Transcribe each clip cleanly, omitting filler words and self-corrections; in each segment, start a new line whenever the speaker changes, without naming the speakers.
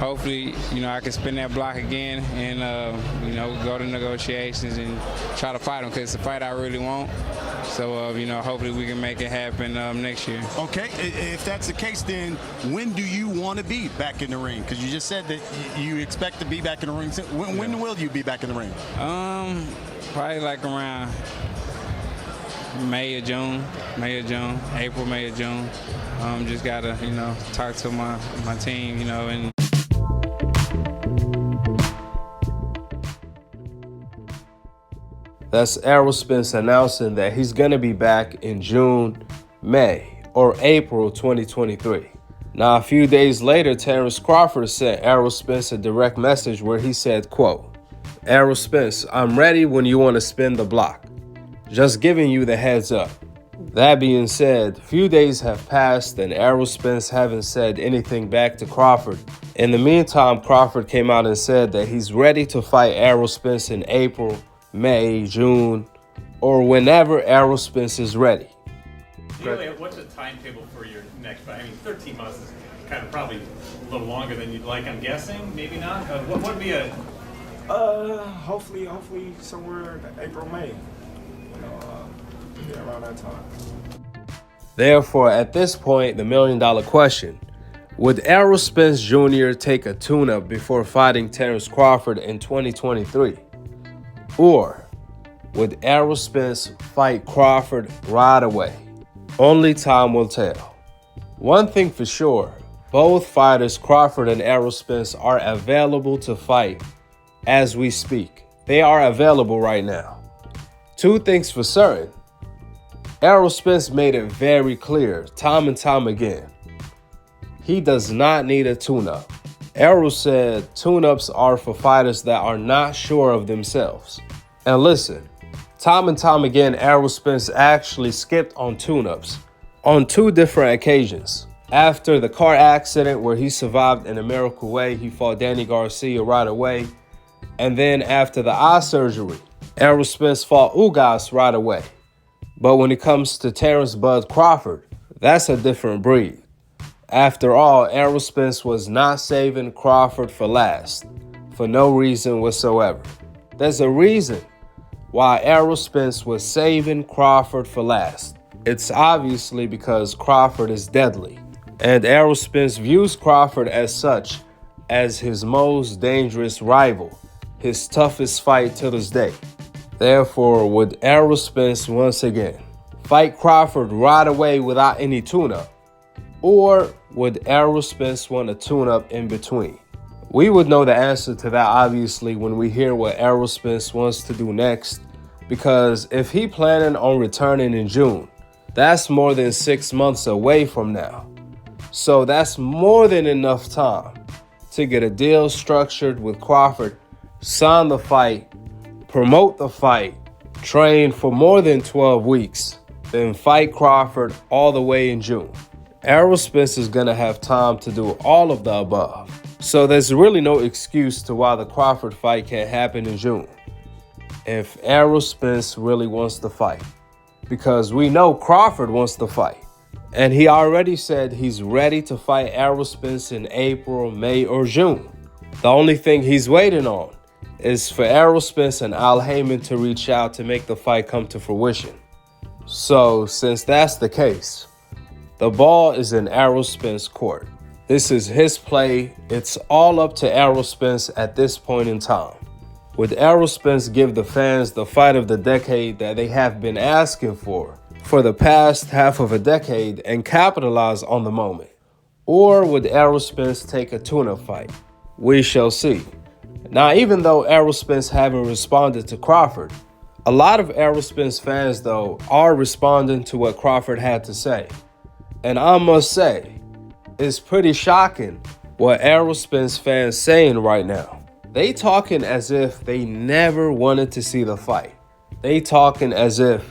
hopefully, I can spin that block again and, go to negotiations and try to fight him because it's a fight I really want. So, hopefully we can make it happen next year.
Okay, if that's the case, then when do you want to be back in the ring? Because you just said that you expect to be back in the ring. When will you be back in the ring?
Probably like around May or June, April, May or June. Just gotta, talk to my team, and.
That's Errol Spence announcing that he's going to be back in June, May, or April 2023. Now, a few days later, Terence Crawford sent Errol Spence a direct message where he said, quote, "Errol Spence, I'm ready when you want to spin the block. Just giving you the heads up." That being said, a few days have passed and Errol Spence haven't said anything back to Crawford. In the meantime, Crawford came out and said that he's ready to fight Errol Spence in April, May, June, or whenever Errol Spence is ready.
What's the timetable for your next fight? 13 months is kind of probably a little longer than you'd like, I'm guessing. Maybe not. What would be a...
Hopefully somewhere April, May. Around that time.
Therefore, at this point, the million-dollar question: would Errol Spence Jr. take a tune-up before fighting Terence Crawford in 2023? Or would Errol Spence fight Crawford right away? Only time will tell. One thing for sure, both fighters, Crawford and Errol Spence, are available to fight as we speak. They are available right now. Two things for certain. Errol Spence made it very clear, time and time again, he does not need a tune-up. Errol said tune-ups are for fighters that are not sure of themselves. And listen, time and time again, Errol Spence actually skipped on tune-ups on 2 different occasions. After the car accident where he survived in a miracle way, he fought Danny Garcia right away. And then after the eye surgery, Errol Spence fought Ugas right away. But when it comes to Terence Bud Crawford, that's a different breed. After all, Errol Spence was not saving Crawford for last, for no reason whatsoever. There's a reason why Errol Spence was saving Crawford for last. It's obviously because Crawford is deadly, and Errol Spence views Crawford as such, as his most dangerous rival, his toughest fight to this day. Therefore, would Errol Spence once again fight Crawford right away without any tune-up? Or would Errol Spence want a tune-up in between? We would know the answer to that obviously when we hear what Errol Spence wants to do next, because if he planning on returning in June, that's more than 6 months away from now. So that's more than enough time to get a deal structured with Crawford, sign the fight, promote the fight, train for more than 12 weeks, then fight Crawford all the way in June. Errol Spence is going to have time to do all of the above. So there's really no excuse to why the Crawford fight can't happen in June if Errol Spence really wants to fight. Because we know Crawford wants to fight. And he already said he's ready to fight Errol Spence in April, May, or June. The only thing he's waiting on is for Errol Spence and Al Heyman to reach out to make the fight come to fruition. So, since that's the case, the ball is in Errol Spence's court. This is his play. It's all up to Errol Spence at this point in time. Would Errol Spence give the fans the fight of the decade that they have been asking for the past half of a decade and capitalize on the moment? Or would Errol Spence take a tune-up fight? We shall see. Now, even though Errol Spence haven't responded to Crawford, a lot of Errol Spence fans, though, are responding to what Crawford had to say. And I must say, it's pretty shocking what Errol Spence fans saying right now. They talking as if they never wanted to see the fight. They talking as if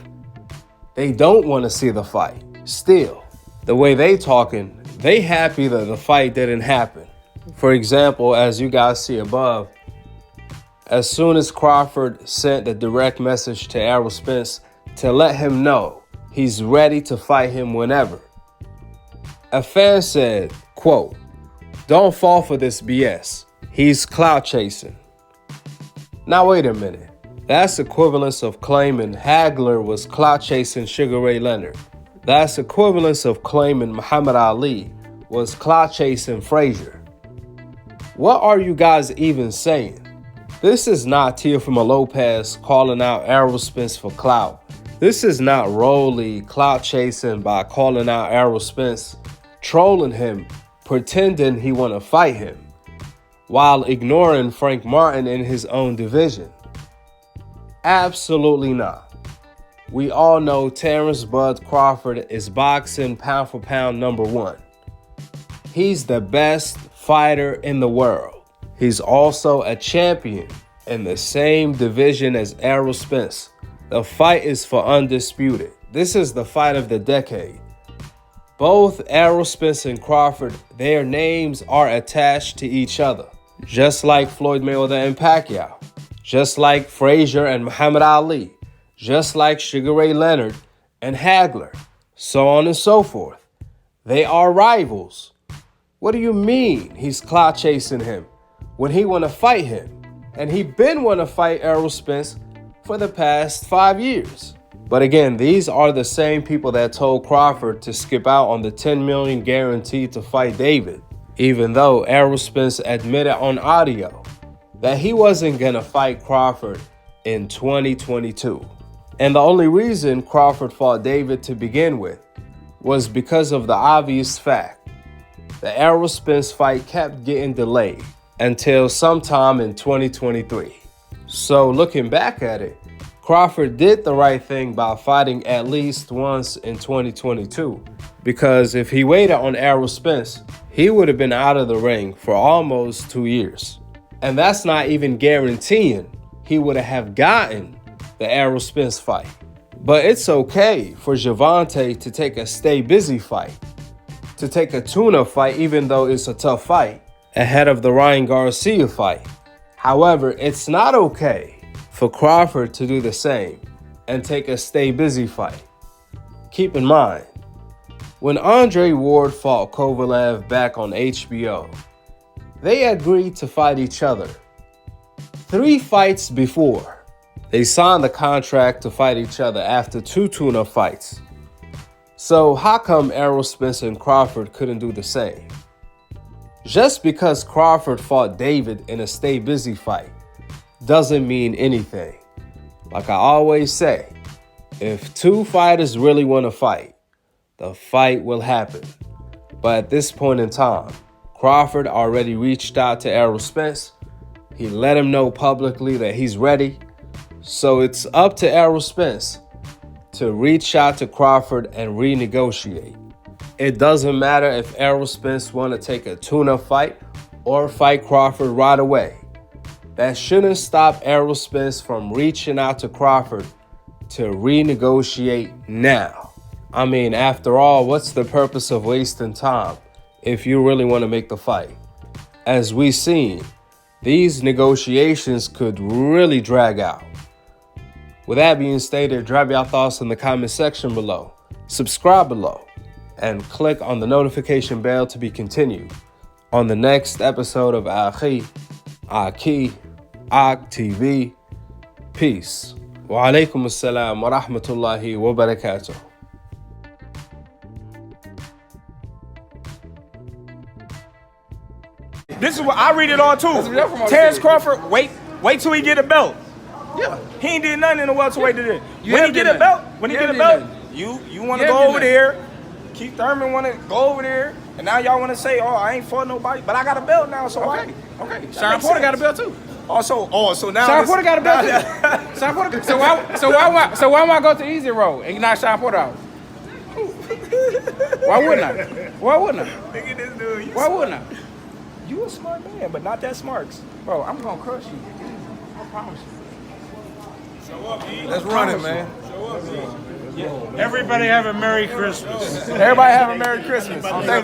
they don't want to see the fight. Still, the way they talking, they happy that the fight didn't happen. For example, as you guys see above, as soon as Crawford sent the direct message to Errol Spence to let him know he's ready to fight him whenever, a fan said, quote, Don't fall for this BS. He's clout chasing. Now wait a minute. That's equivalence of claiming Hagler was clout chasing Sugar Ray Leonard. That's equivalence of claiming Muhammad Ali was clout chasing Frazier. What are you guys even saying? This is not Teofimo Lopez calling out Errol Spence for clout. This is not Rolly clout chasing by calling out Errol Spence, trolling him, pretending he want to fight him, while ignoring Frank Martin in his own division. Absolutely not. We all know Terence Bud Crawford is boxing pound for pound #1. He's the best fighter in the world. He's also a champion in the same division as Errol Spence. The fight is for undisputed. This is the fight of the decade. Both Errol Spence and Crawford, their names are attached to each other. Just like Floyd Mayweather and Pacquiao. Just like Frazier and Muhammad Ali. Just like Sugar Ray Leonard and Hagler. So on and so forth. They are rivals. What do you mean he's clout chasing him when he want to fight him? And he been want to fight Errol Spence for the past 5 years. But again, these are the same people that told Crawford to skip out on the $10 million guarantee to fight David, even though Errol Spence admitted on audio that he wasn't gonna fight Crawford in 2022. And the only reason Crawford fought David to begin with was because of the obvious fact the Errol Spence fight kept getting delayed until sometime in 2023. So looking back at it, Crawford did the right thing by fighting at least once in 2022, because if he waited on Errol Spence, he would have been out of the ring for almost 2 years. And that's not even guaranteeing he would have gotten the Errol Spence fight. But it's okay for Gervonta to take a stay busy fight, to take a tune-up fight even though it's a tough fight, ahead of the Ryan Garcia fight. However, it's not okay for Crawford to do the same and take a stay busy fight. Keep in mind, when Andre Ward fought Kovalev back on HBO, they agreed to fight each other 3 fights before. They signed the contract to fight each other after 2 tune-up fights. So how come Errol Spence and Crawford couldn't do the same? Just because Crawford fought David in a stay busy fight doesn't mean anything. Like I always say, if 2 fighters really want to fight, the fight will happen. But at this point in time, Crawford already reached out to Errol Spence. He let him know publicly that he's ready. So it's up to Errol Spence to reach out to Crawford and renegotiate. It doesn't matter if Errol Spence want to take a tune-up fight or fight Crawford right away. That shouldn't stop Errol Spence from reaching out to Crawford to renegotiate now. I mean, after all, what's the purpose of wasting time if you really want to make the fight? As we've seen, these negotiations could really drag out. With that being stated, drop your thoughts in the comment section below, subscribe below, and click on the notification bell to be continued on the next episode of Akhi, TV. Peace. Wa alaikum assalam wa rahmatullahi wa barakatuh.
This is what I read it all too. Terence Crawford, wait till he get a belt. Yeah, he ain't did nothing in the welterweight today. When he get a belt, you want to go over there. Keith Thurman want to go over there, and now y'all want to say, "Oh, I ain't fought nobody," but I got a belt now, so okay.
Sean Porter got a belt too.
So now
Sean Porter got a belt too. Sean Porter. So why am I go to easy road and knock Sean Porter out? Why wouldn't I?
Look at this dude.
Why wouldn't I?
You a smart man, but not that smart.
Bro, I'm gonna crush you. I promise you.
Let's run it, man.
Everybody have a Merry Christmas.
Everybody have a Merry Christmas.